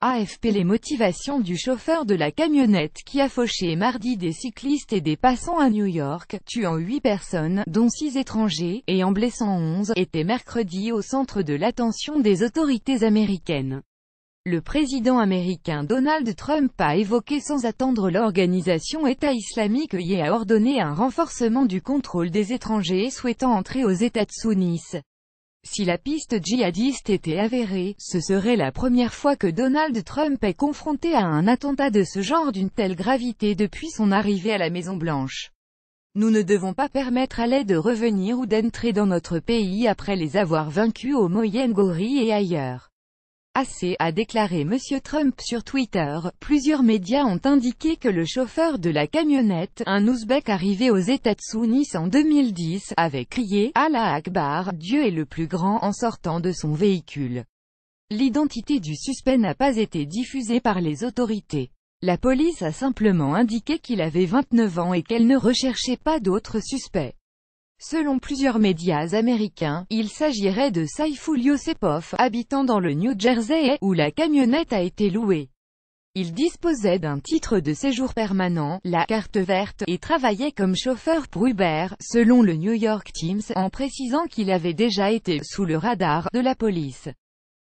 AFP. Les motivations du chauffeur de la camionnette qui a fauché mardi des cyclistes et des passants à New York, tuant 8 personnes, dont 6 étrangers, et en blessant 11, étaient mercredi au centre de l'attention des autorités américaines. Le président américain Donald Trump a évoqué sans attendre l'organisation État islamique et a ordonné un renforcement du contrôle des étrangers souhaitant entrer aux États-Unis. Si la piste djihadiste était avérée, ce serait la première fois que Donald Trump est confronté à un attentat de ce genre d'une telle gravité depuis son arrivée à la Maison-Blanche. Nous ne devons pas permettre à l'aide de revenir ou d'entrer dans notre pays après les avoir vaincus au Moyen-Orient et ailleurs. Assez, a déclaré M. Trump sur Twitter. Plusieurs médias ont indiqué que le chauffeur de la camionnette, un Ouzbek arrivé aux États-Unis en 2010, avait crié « Allah Akbar, Dieu est le plus grand » en sortant de son véhicule. L'identité du suspect n'a pas été diffusée par les autorités. La police a simplement indiqué qu'il avait 29 ans et qu'elle ne recherchait pas d'autres suspects. Selon plusieurs médias américains, il s'agirait de Saiful Yosepov, habitant dans le New Jersey, où la camionnette a été louée. Il disposait d'un titre de séjour permanent, la carte verte, et travaillait comme chauffeur pour Uber, selon le New York Times, en précisant qu'il avait déjà été sous le radar de la police.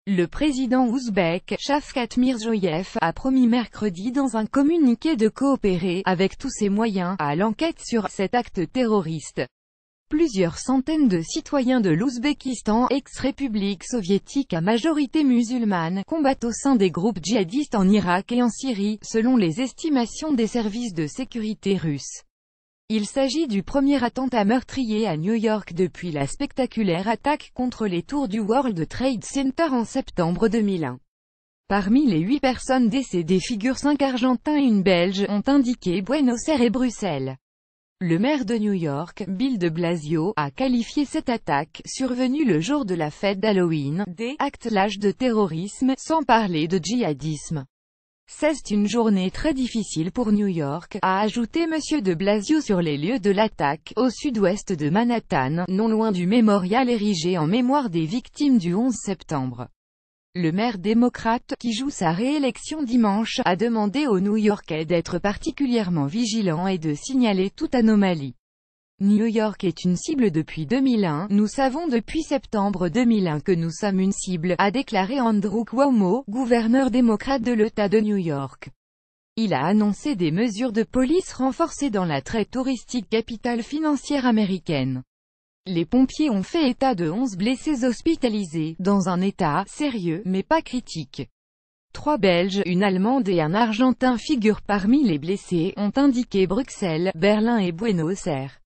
Le président ouzbek, Shavkat Mirzoyev, a promis mercredi dans un communiqué de coopérer, avec tous ses moyens, à l'enquête sur cet acte terroriste. Plusieurs centaines de citoyens de l'Ouzbékistan, ex-république soviétique à majorité musulmane, combattent au sein des groupes djihadistes en Irak et en Syrie, selon les estimations des services de sécurité russes. Il s'agit du premier attentat meurtrier à New York depuis la spectaculaire attaque contre les tours du World Trade Center en septembre 2001. Parmi les 8 personnes décédées figurent 5 Argentins et une Belge, ont indiqué Buenos Aires et Bruxelles. Le maire de New York, Bill de Blasio, a qualifié cette attaque, survenue le jour de la fête d'Halloween, d'acte lâche de terrorisme, sans parler de djihadisme. C'est une journée très difficile pour New York, a ajouté M. de Blasio sur les lieux de l'attaque, au sud-ouest de Manhattan, non loin du mémorial érigé en mémoire des victimes du 11 septembre. Le maire démocrate, qui joue sa réélection dimanche, a demandé aux New-Yorkais d'être particulièrement vigilants et de signaler toute anomalie. New York est une cible depuis 2001, nous savons depuis septembre 2001 que nous sommes une cible, a déclaré Andrew Cuomo, gouverneur démocrate de l'État de New York. Il a annoncé des mesures de police renforcées dans la très touristique capitale financière américaine. Les pompiers ont fait état de 11 blessés hospitalisés, dans un état sérieux, mais pas critique. 3 Belges, une Allemande et un Argentin figurent parmi les blessés, ont indiqué Bruxelles, Berlin et Buenos Aires.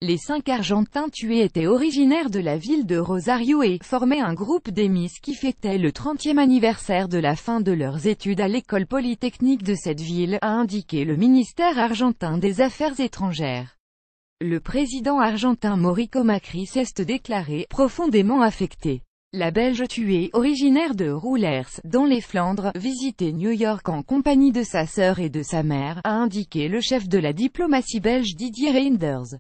Les 5 Argentins tués étaient originaires de la ville de Rosario et formaient un groupe d'émis qui fêtait le 30e anniversaire de la fin de leurs études à l'école polytechnique de cette ville, a indiqué le ministère argentin des Affaires étrangères. Le président argentin Mauricio Macri s'est déclaré « profondément affecté ». La Belge tuée, originaire de Roulers, dans les Flandres, visitait New York en compagnie de sa sœur et de sa mère, a indiqué le chef de la diplomatie belge Didier Reynders.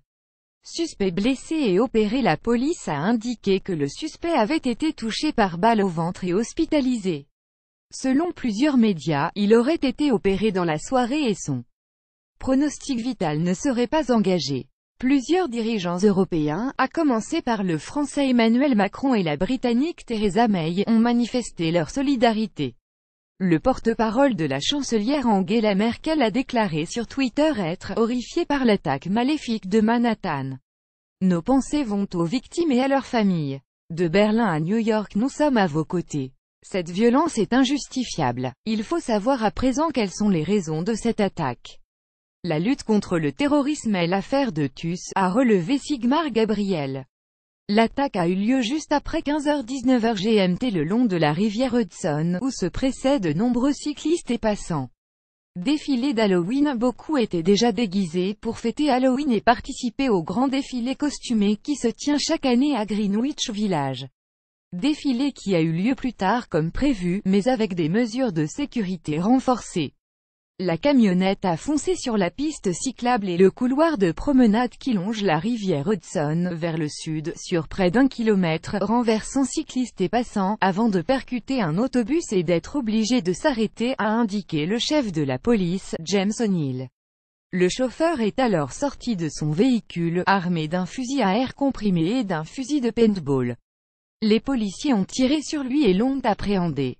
Suspect blessé et opéré. La police a indiqué que le suspect avait été touché par balle au ventre et hospitalisé. Selon plusieurs médias, il aurait été opéré dans la soirée et son pronostic vital ne serait pas engagé. Plusieurs dirigeants européens, à commencer par le français Emmanuel Macron et la britannique Theresa May, ont manifesté leur solidarité. Le porte-parole de la chancelière Angela Merkel a déclaré sur Twitter être « horrifié par l'attaque maléfique de Manhattan. Nos pensées vont aux victimes et à leurs familles. De Berlin à New York, nous sommes à vos côtés. Cette violence est injustifiable. Il faut savoir à présent quelles sont les raisons de cette attaque. La lutte contre le terrorisme est l'affaire de tous, a relevé Sigmar Gabriel. L'attaque a eu lieu juste après 15h-19h GMT le long de la rivière Hudson, où se pressaient de nombreux cyclistes et passants. Défilé d'Halloween. Beaucoup étaient déjà déguisés pour fêter Halloween et participer au grand défilé costumé qui se tient chaque année à Greenwich Village. Défilé qui a eu lieu plus tard comme prévu, mais avec des mesures de sécurité renforcées. La camionnette a foncé sur la piste cyclable et le couloir de promenade qui longe la rivière Hudson vers le sud, sur près d'1 kilomètre, renversant cyclistes et passants, avant de percuter un autobus et d'être obligé de s'arrêter, a indiqué le chef de la police, James O'Neill. Le chauffeur est alors sorti de son véhicule, armé d'un fusil à air comprimé et d'un fusil de paintball. Les policiers ont tiré sur lui et l'ont appréhendé.